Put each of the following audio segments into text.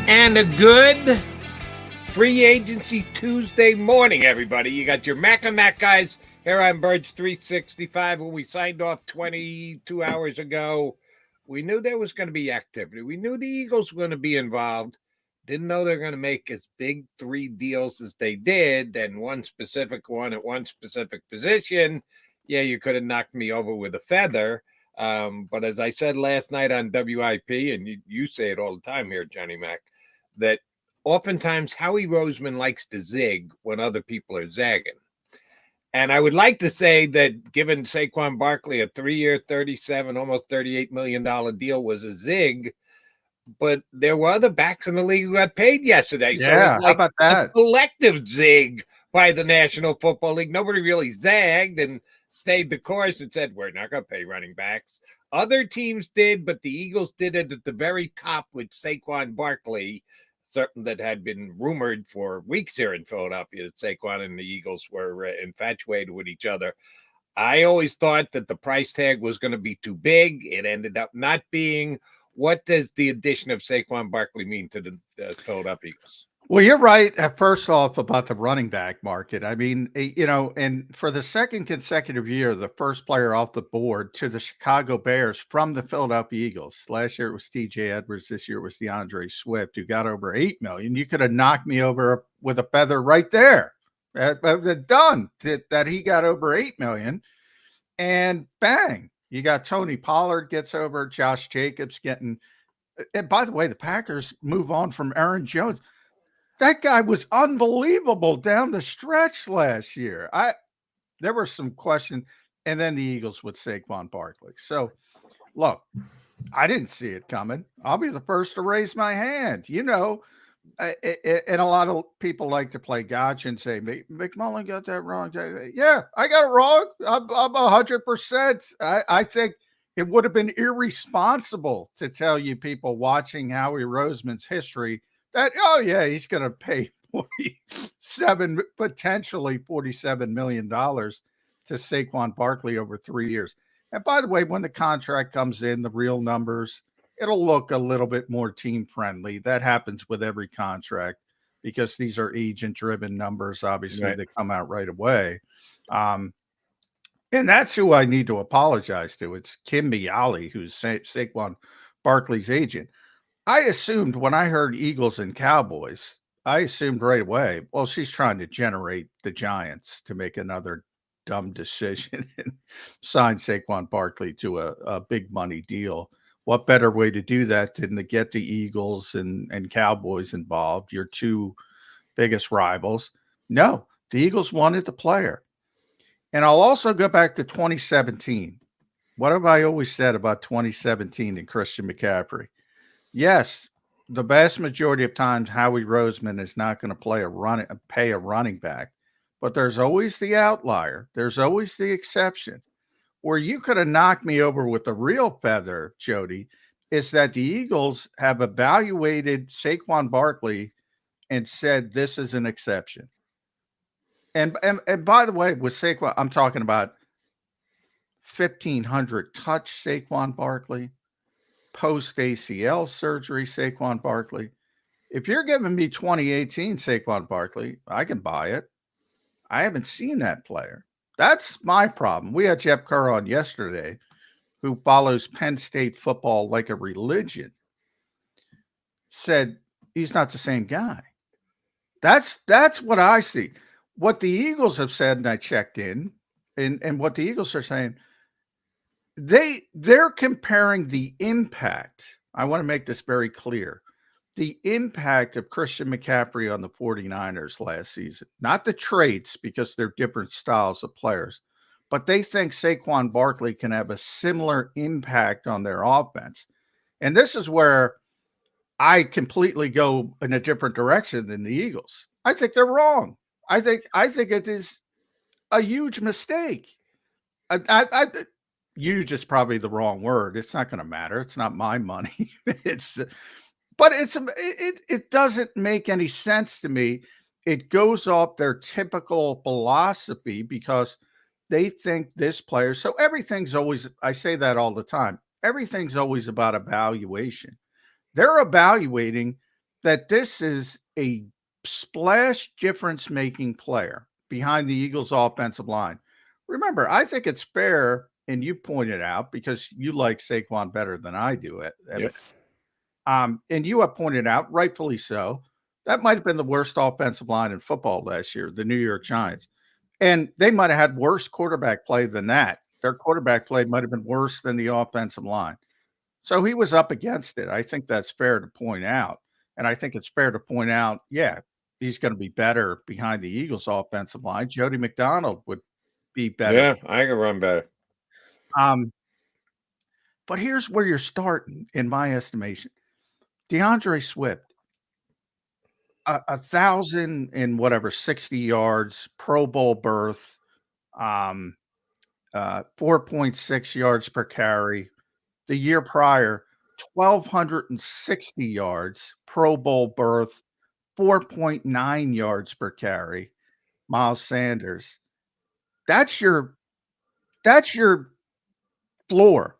And a good free agency Tuesday morning, everybody. You got your Mac and Mac guys here on Birds 365. When we signed off 22 hours ago, we knew there was going to be activity. We knew the Eagles were going to be involved. Didn't know they were going to make as big 3 deals as they did, and one specific one at one specific position. Yeah, you could have knocked me over with a feather. But as I said last night on WIP, and you say it all the time here, Johnny Mac, that oftentimes Howie Roseman likes to zig when other people are zagging. And I would like to say that given Saquon Barkley a 3-year, $37, almost $38 million deal was a zig, but there were other backs in the league who got paid yesterday. Yeah, so it's like how about that? A collective zig by the National Football League. Nobody really zagged and stayed the course and said, we're not going to pay running backs. Other teams did, but the Eagles did it at the very top with Saquon Barkley, something that had been rumored for weeks here in Philadelphia, that Saquon and the Eagles were infatuated with each other. I always thought that the price tag was going to be too big. It ended up not being. What does the addition of Saquon Barkley mean to the Philadelphia Eagles? Well, you're right. First off, about the running back market. I mean, and for the second consecutive year, the first player off the board to the Chicago Bears from the Philadelphia Eagles. Last year it was TJ Edwards. This year it was DeAndre Swift, who got over $8 million. You could have knocked me over with a feather right there. Done that he got over $8 million, and bang, you got Tony Pollard gets over, Josh Jacobs getting. And by the way, the Packers move on from Aaron Jones. That guy was unbelievable down the stretch last year. There were some questions, and then the Eagles with Saquon Barkley. So, look, I didn't see it coming. I'll be the first to raise my hand. And a lot of people like to play gotcha and say, McMullen got that wrong. Yeah, I got it wrong. I'm 100%. I think it would have been irresponsible to tell you people watching Howie Roseman's history that, oh, yeah, he's going to pay potentially $47 million to Saquon Barkley over 3 years. And by the way, when the contract comes in, the real numbers, it'll look a little bit more team friendly. That happens with every contract because these are agent-driven numbers, obviously, right, that come out right away. And that's who I need to apologize to. It's Kim Bialy, who's Saquon Barkley's agent. I assumed when I heard Eagles and Cowboys, I assumed right away, well, she's trying to generate the Giants to make another dumb decision and sign Saquon Barkley to a big money deal. What better way to do that than to get the Eagles and Cowboys involved, your two biggest rivals? No, the Eagles wanted the player. And I'll also go back to 2017. What have I always said about 2017 and Christian McCaffrey? Yes, the vast majority of times Howie Roseman is not going to pay a running back, but there's always the outlier. There's always the exception. Where you could have knocked me over with the real feather, Jody, is that the Eagles have evaluated Saquon Barkley and said this is an exception. And by the way, with Saquon, I'm talking about 1,500 touch Saquon Barkley, post ACL surgery Saquon Barkley. If you're giving me 2018 Saquon Barkley, I can buy it. I haven't seen that player. That's my problem. We had Jeff Kerr on yesterday, who follows Penn State football like a religion, said he's not the same guy. That's what I see. What the Eagles have said, and I checked in, and what the Eagles are saying, they're comparing the impact. I want to make this very clear. The impact of Christian McCaffrey on the 49ers last season, not the traits, because they're different styles of players, but they think Saquon Barkley can have a similar impact on their offense. And this is where I completely go in a different direction than the Eagles. I think they're wrong. I think it is a huge mistake. Huge is probably the wrong word. It's not going to matter. It's not my money. But it doesn't make any sense to me. It goes off their typical philosophy because they think this player. So everything's always, I say that all the time, everything's always about evaluation. They're evaluating that this is a splash difference making player behind the Eagles offensive line. Remember, I think it's fair, and you pointed out because you like Saquon better than I do Yep. and you have pointed out, rightfully so, that might have been the worst offensive line in football last year, the New York Giants. And they might have had worse quarterback play than that. Their quarterback play might have been worse than the offensive line. So he was up against it. I think that's fair to point out. And I think it's fair to point out, yeah, he's going to be better behind the Eagles offensive line. Jody McDonald would be better. Yeah, I can run better. But here's where you're starting, in my estimation. DeAndre Swift, 1,060 yards, Pro Bowl berth, 4.6 yards per carry. The year prior, 1,260 yards, Pro Bowl berth, 4.9 yards per carry. Miles Sanders. That's your floor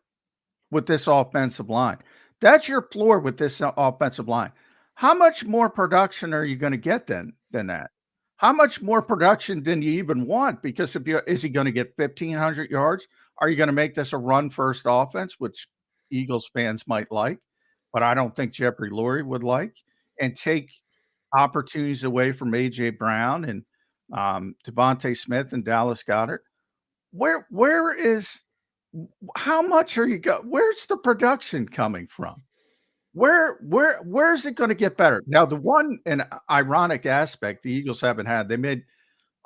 with this offensive line. That's your floor with this offensive line. How much more production are you going to get than that? How much more production than you even want? Because is he going to get 1,500 yards? Are you going to make this a run-first offense, which Eagles fans might like, but I don't think Jeffrey Lurie would like, and take opportunities away from A.J. Brown and Devontae Smith and Dallas Goedert? How much are you where's the production coming from? Where's it going to get better? Now, the one and ironic aspect the Eagles haven't had,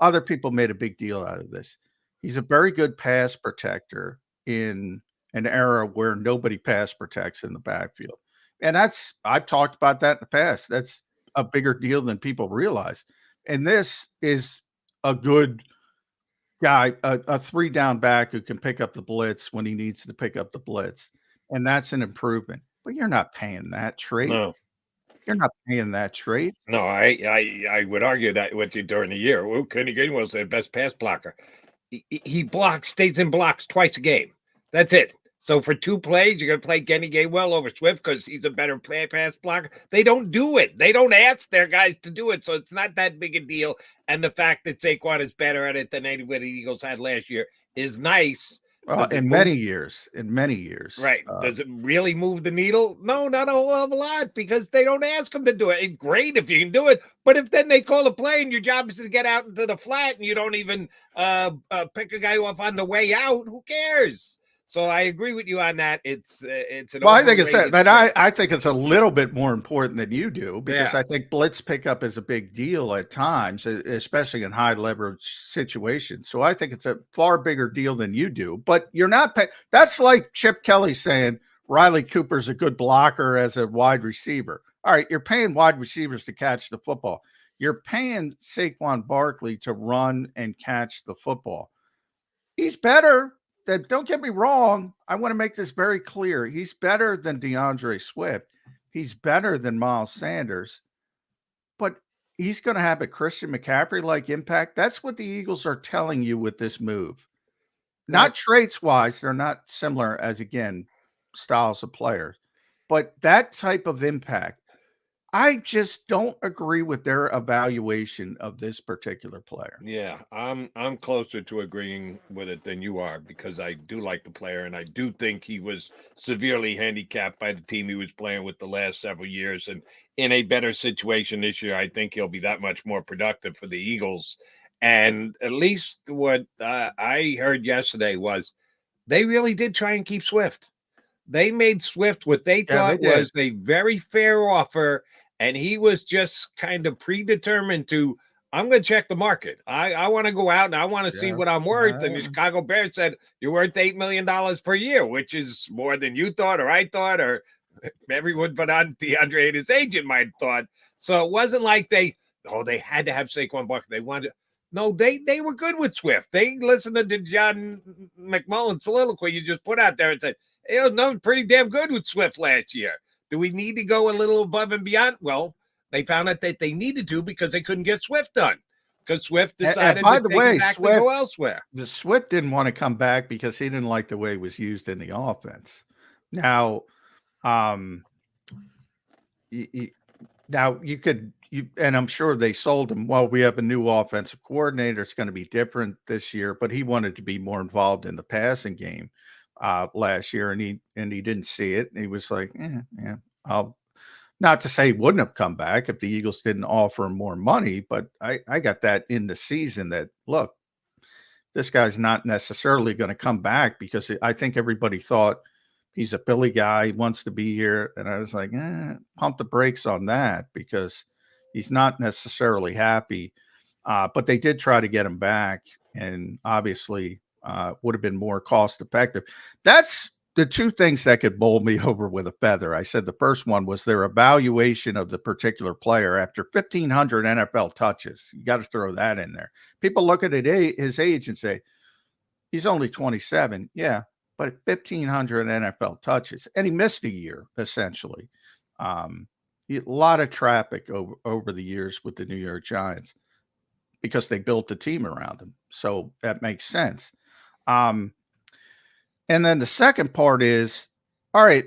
other people made a big deal out of this. He's a very good pass protector in an era where nobody pass protects in the backfield. And I've talked about that in the past. That's a bigger deal than people realize. And this is a good guy, a 3-down back who can pick up the blitz when he needs to pick up the blitz. And that's an improvement. But you're not paying that trade. No. You're not paying that trade. No, I would argue that with you during the year. Kenny Gainwell's the best pass blocker. He stays in blocks twice a game. That's it. So for 2 plays, you're going to play Kenny Gainwell over Swift because he's a better pass blocker. They don't do it. They don't ask their guys to do it. So it's not that big a deal. And the fact that Saquon is better at it than anybody the Eagles had last year is nice. In many years. Right. Does it really move the needle? No, not a whole hell of a lot because they don't ask them to do it. It's great if you can do it. But if then they call a play and your job is to get out into the flat and you don't even pick a guy off on the way out, who cares? So I agree with you on that. It's an I think I think it's a little bit more important than you do because I think blitz pickup is a big deal at times, especially in high leverage situations. So I think it's a far bigger deal than you do. But you're not that's like Chip Kelly saying Riley Cooper's a good blocker as a wide receiver. All right, you're paying wide receivers to catch the football. You're paying Saquon Barkley to run and catch the football. He's better. Don't get me wrong. I want to make this very clear. He's better than DeAndre Swift. He's better than Miles Sanders. But he's going to have a Christian McCaffrey-like impact. That's what the Eagles are telling you with this move. Not traits-wise. They're not similar as, again, styles of players. But that type of impact, I just don't agree with their evaluation of this particular player. Yeah, I'm closer to agreeing with it than you are because I do like the player and I do think he was severely handicapped by the team he was playing with the last several years. And in a better situation this year, I think he'll be that much more productive for the Eagles. And at least what I heard yesterday was they really did try and keep Swift. They made Swift what they thought was a very fair offer, and he was just kind of predetermined to, I'm going to check the market. I want to go out and I want to see what I'm worth. And the Chicago Bears said, you're worth $8 million per year, which is more than you thought or I thought or everyone but on DeAndre and his agent might have thought. So it wasn't like they had to have Saquon Barkley. They wanted No, they were good with Swift. They listened to the John McMullen soliloquy you just put out there and said, it was no pretty damn good with Swift last year. Do we need to go a little above and beyond? Well, they found out that they needed to because they couldn't get Swift done. Because Swift decided to go elsewhere. The Swift didn't want to come back because he didn't like the way it was used in the offense. Now, Now and I'm sure they sold him. Well, we have a new offensive coordinator. It's going to be different this year, but he wanted to be more involved in the passing game last year, and he didn't see it. And he was like, yeah, I'll not to say he wouldn't have come back if the Eagles didn't offer him more money, but I got that in the season that look, this guy's not necessarily going to come back because I think everybody thought he's a Philly guy. He wants to be here. And I was like, pump the brakes on that because he's not necessarily happy. But they did try to get him back and obviously would have been more cost effective. That's the two things that could bowl me over with a feather. I said the first one was their evaluation of the particular player after 1,500 NFL touches. You got to throw that in there. People look at his age and say, he's only 27. Yeah, but 1,500 NFL touches. And he missed a year, essentially. A lot of traffic over the years with the New York Giants because they built the team around him. So that makes sense. And then the second part is, all right,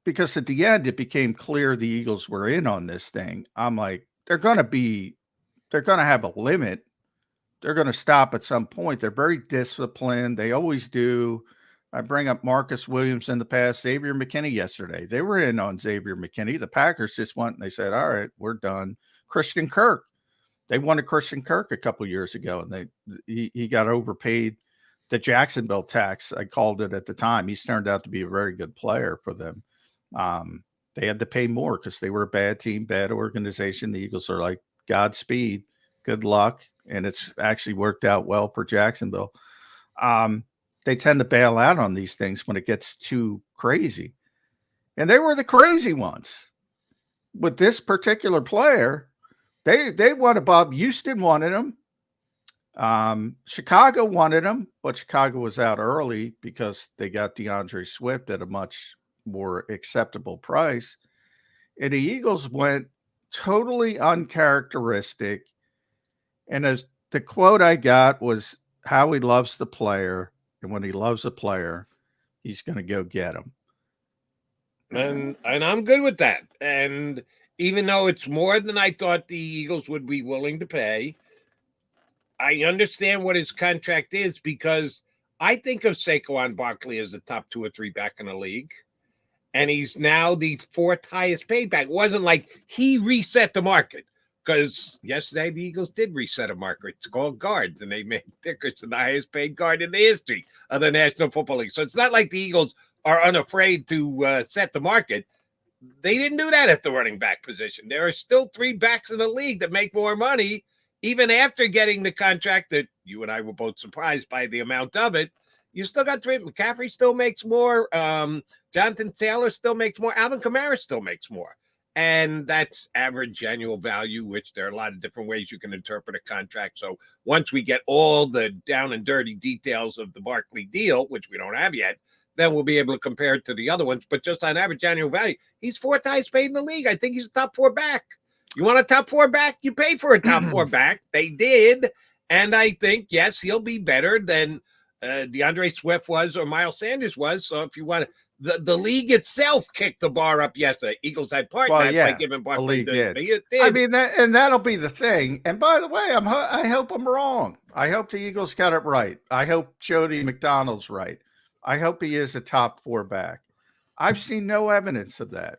because at the end, it became clear the Eagles were in on this thing. I'm like, they're going to have a limit. They're going to stop at some point. They're very disciplined. They always do. I bring up Marcus Williams in the past, Xavier McKinney yesterday. They were in on Xavier McKinney. The Packers just went and they said, all right, we're done. Christian Kirk. They wanted Christian Kirk a couple years ago, and he got overpaid. The Jacksonville tax, I called it at the time. He's turned out to be a very good player for them. They had to pay more because they were a bad team, bad organization. The Eagles are like, Godspeed, good luck. And it's actually worked out well for Jacksonville. They tend to bail out on these things when it gets too crazy. And they were the crazy ones. With this particular player, they wanted Bob Houston wanted him. Chicago wanted him, but Chicago was out early because they got DeAndre Swift at a much more acceptable price. And the Eagles went totally uncharacteristic. And as the quote I got was how he loves the player. And when he loves a player, he's going to go get him. And I'm good with that. And even though it's more than I thought the Eagles would be willing to pay, I understand what his contract is because I think of Saquon Barkley as the top 2 or 3 back in the league. And he's now the 4th highest paid back. It wasn't like he reset the market because yesterday the Eagles did reset a market. It's called guards, and they made Dickerson the highest paid guard in the history of the National Football League. So it's not like the Eagles are unafraid to set the market. They didn't do that at the running back position. There are still 3 backs in the league that make more money, even after getting the contract that you and I were both surprised by the amount of it. You still got 3. McCaffrey still makes more. Jonathan Taylor still makes more. Alvin Kamara still makes more. And that's average annual value, which there are a lot of different ways you can interpret a contract. So once we get all the down and dirty details of the Barkley deal, which we don't have yet, then we'll be able to compare it to the other ones. But just on average annual value, he's 4th highest paid in the league. I think he's a top 4 back. You want a top 4 back? You pay for a top 4 back. They did. And I think, yes, he'll be better than DeAndre Swift was or Miles Sanders was. So if you want to, the league itself kicked the bar up yesterday. Eagles had part in that by giving Barkley the I mean, that'll be the thing. And by the way, I hope I'm wrong. I hope the Eagles got it right. I hope Jody McDonald's right. I hope he is a top 4 back. I've seen no evidence of that.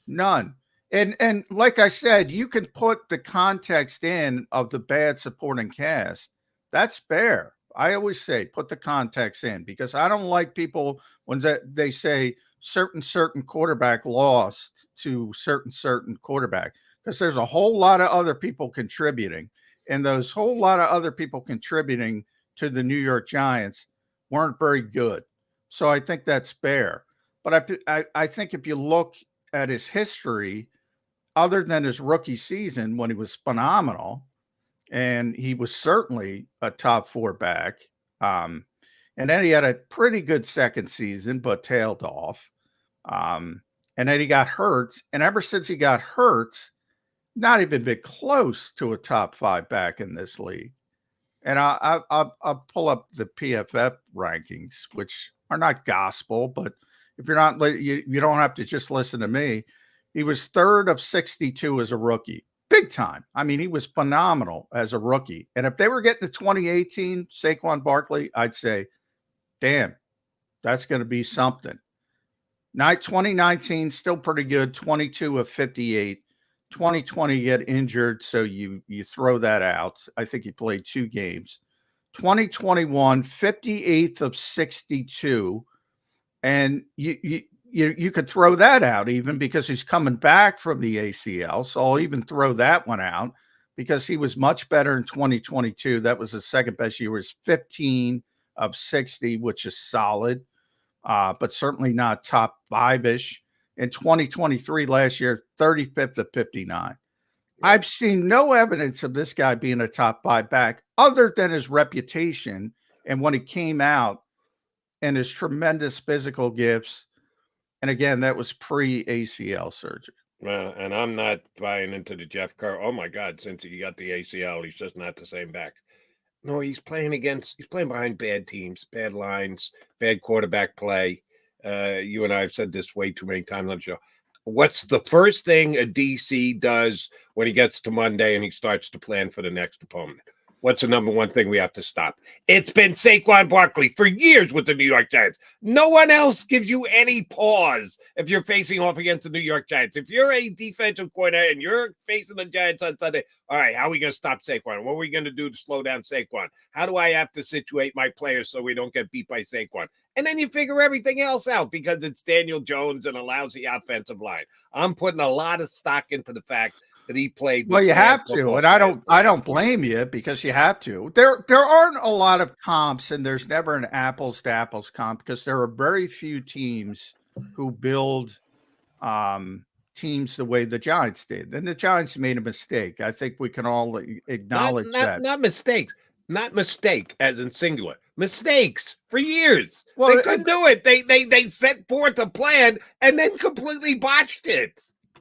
None. And like I said, you can put the context in of the bad supporting cast. That's fair. I always say put the context in because I don't like people when they say certain quarterback lost to certain quarterback because there's a whole lot of other people contributing. And those whole lot of other people contributing to the New York Giants weren't very good. So I think that's fair. But I think if you look at his history, other than his rookie season when he was phenomenal, and he was certainly a top 4 back. And then he had a pretty good second season, but tailed off. And then he got hurt. And ever since he got hurt, not even been close to a top 5 back in this league. And I'll pull up the PFF rankings, which are not gospel, but if you're not, you don't have to just listen to me. He was 3rd of 62 as a rookie. Big time. I mean, he was phenomenal as a rookie. And if they were getting to 2018 Saquon Barkley, I'd say, damn, that's going to be something. 2019, still pretty good, 22 of 58. 2020 get injured, so you throw that out. I think he played 2 games. 2021, 58th of 62. And you could throw that out even because he's coming back from the ACL. So I'll even throw that one out because he was much better in 2022. That was his second best year. It was 15 of 60, which is solid, but certainly not top 5-ish. In 2023 last year, 35th of 59. I've seen no evidence of this guy being a top 5 back other than his reputation and when he came out and his tremendous physical gifts. And again, that was pre-ACL surgery. Well, and I'm not buying into the Jeff Kerr. Oh my God, since he got the ACL, he's just not the same back. No, he's playing behind bad teams, bad lines, bad quarterback play. You and I have said this way too many times on the show. What's the first thing a DC does when he gets to Monday and he starts to plan for the next opponent? What's the number one thing we have to stop? It's been Saquon Barkley for years with the New York Giants. No one else gives you any pause if you're facing off against the New York Giants. If you're a defensive coordinator and you're facing the Giants on Sunday, all right, how are we going to stop Saquon? What are we going to do to slow down Saquon? How do I have to situate my players so we don't get beat by Saquon? And then you figure everything else out because it's Daniel Jones and a lousy offensive line. I'm putting a lot of stock into the fact that he played. Well, you have to, and I don't blame you because you have to. There aren't a lot of comps, and there's never an apples to apples comp because there are very few teams who build teams the way the Giants did, and the Giants made a mistake. I think we can all acknowledge that. Not mistakes, not mistake as in singular. Mistakes for years. Well, they couldn't do it. They set forth a plan and then completely botched it.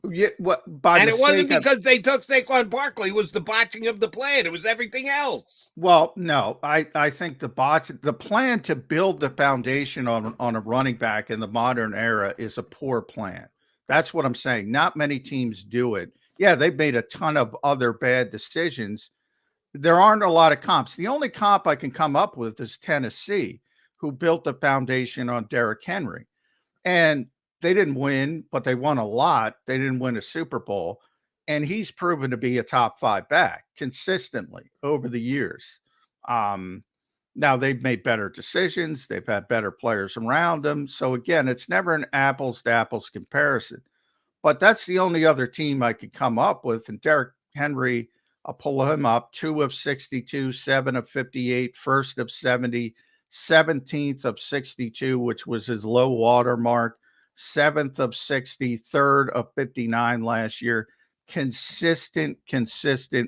Yeah, and it wasn't because they took Saquon Barkley. It was the botching of the plan. It was everything else. Well, no, I think the plan to build the foundation on a running back in the modern era is a poor plan. That's what I'm saying. Not many teams do it. Yeah, they've made a ton of other bad decisions. There aren't a lot of comps. The only comp I can come up with is Tennessee, who built the foundation on Derrick Henry. And they didn't win, but they won a lot. They didn't win a Super Bowl. And he's proven to be a top 5 back consistently over the years. Now they've made better decisions. They've had better players around them. So again, it's never an apples to apples comparison, but that's the only other team I could come up with. And Derrick Henry, I'll pull him up, 2 of 62, 7 of 58, 1st of 70, 17th of 62, which was his low water mark. 7th of 60, 3rd of 59 last year. Consistent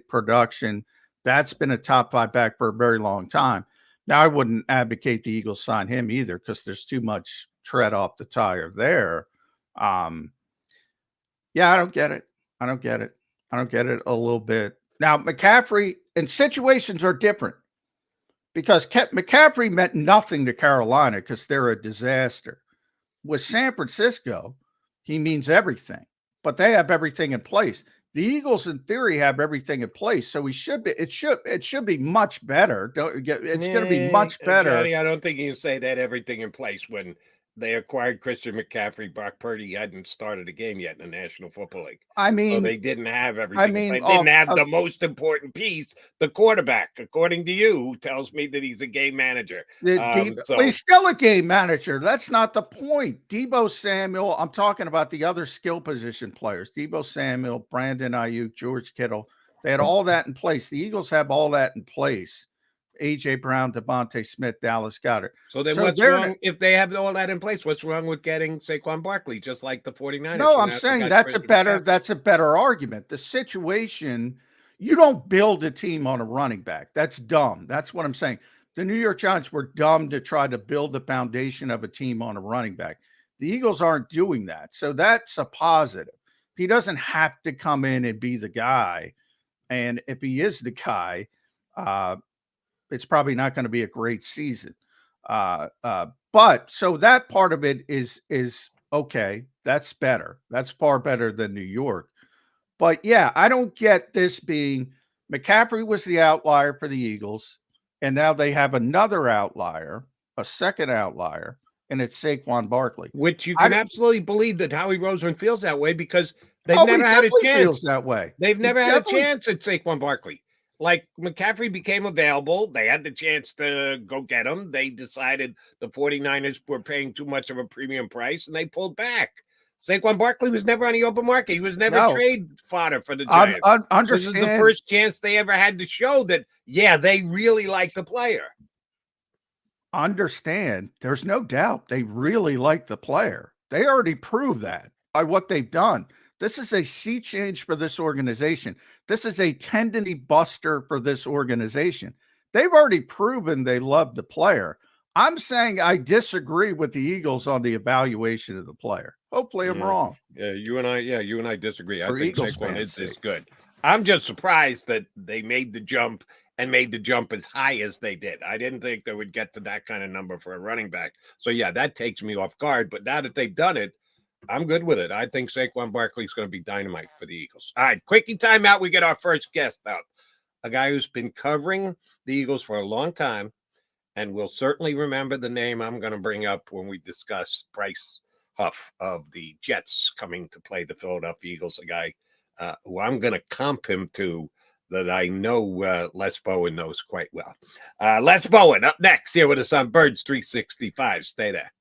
production. That's been a top 5 back for a very long time. Now, I wouldn't advocate the Eagles sign him either because there's too much tread off the tire there. Yeah, I don't get it. I don't get it a little bit. Now, McCaffrey, and situations are different because McCaffrey meant nothing to Carolina because they're a disaster. With San Francisco, he means everything, but they have everything in place. The Eagles, in theory, have everything in place, so it should be much better. It's going to be much better. Johnny, I don't think you can say that everything in place when they acquired Christian McCaffrey. Brock Purdy hadn't started a game yet in the National Football League. I mean, so they didn't have everything. They didn't have the most important piece, the quarterback, according to you, who tells me that he's a game manager. So he's still a game manager. That's not the point. Deebo Samuel, I'm talking about the other skill position players. Deebo Samuel, Brandon Ayuk, George Kittle. They had all that in place. The Eagles have all that in place. A.J. Brown, Devontae Smith, Dallas Goedert. So then what's wrong if they have all that in place? What's wrong with getting Saquon Barkley, just like the 49ers? No, I'm saying that's a better argument. The situation, you don't build a team on a running back. That's dumb. That's what I'm saying. The New York Giants were dumb to try to build the foundation of a team on a running back. The Eagles aren't doing that. So that's a positive. He doesn't have to come in and be the guy. And if he is the guy, it's probably not going to be a great season. But so that part of it is okay. That's better. That's far better than New York. But yeah, I don't get this being McCaffrey was the outlier for the Eagles, and now they have another outlier, a second outlier, and it's Saquon Barkley. Which you can absolutely believe that Howie Roseman feels that way because they've He never had a definitely chance. feels that way. They've He never had a definitely- chance at Saquon Barkley. Like McCaffrey became available. They had the chance to go get him. They decided the 49ers were paying too much of a premium price and they pulled back. Saquon Barkley was never on the open market. He was never trade fodder for the Giants. Understand. So this is the first chance they ever had to show that, yeah, they really like the player. Understand. There's no doubt they really like the player. They already proved that by what they've done. This is a sea change for this organization. This is a tendency buster for this organization. They've already proven they love the player. I'm saying I disagree with the Eagles on the evaluation of the player. Hopefully I'm wrong. Yeah, you and I disagree. I For think Eagles Saquon fans' is sakes. good. I'm just surprised that they made the jump and made the jump as high as they did. I didn't think they would get to that kind of number for a running back. So yeah, that takes me off guard. But now that they've done it, I'm good with it. I think Saquon Barkley is going to be dynamite for the Eagles. All right, quickie timeout. We get our first guest up, a guy who's been covering the Eagles for a long time, and will certainly remember the name I'm going to bring up when we discuss Bryce Huff of the Jets coming to play the Philadelphia Eagles, a guy who I'm going to comp him to that I know Les Bowen knows quite well. Les Bowen up next here with us on Birds 365. Stay there.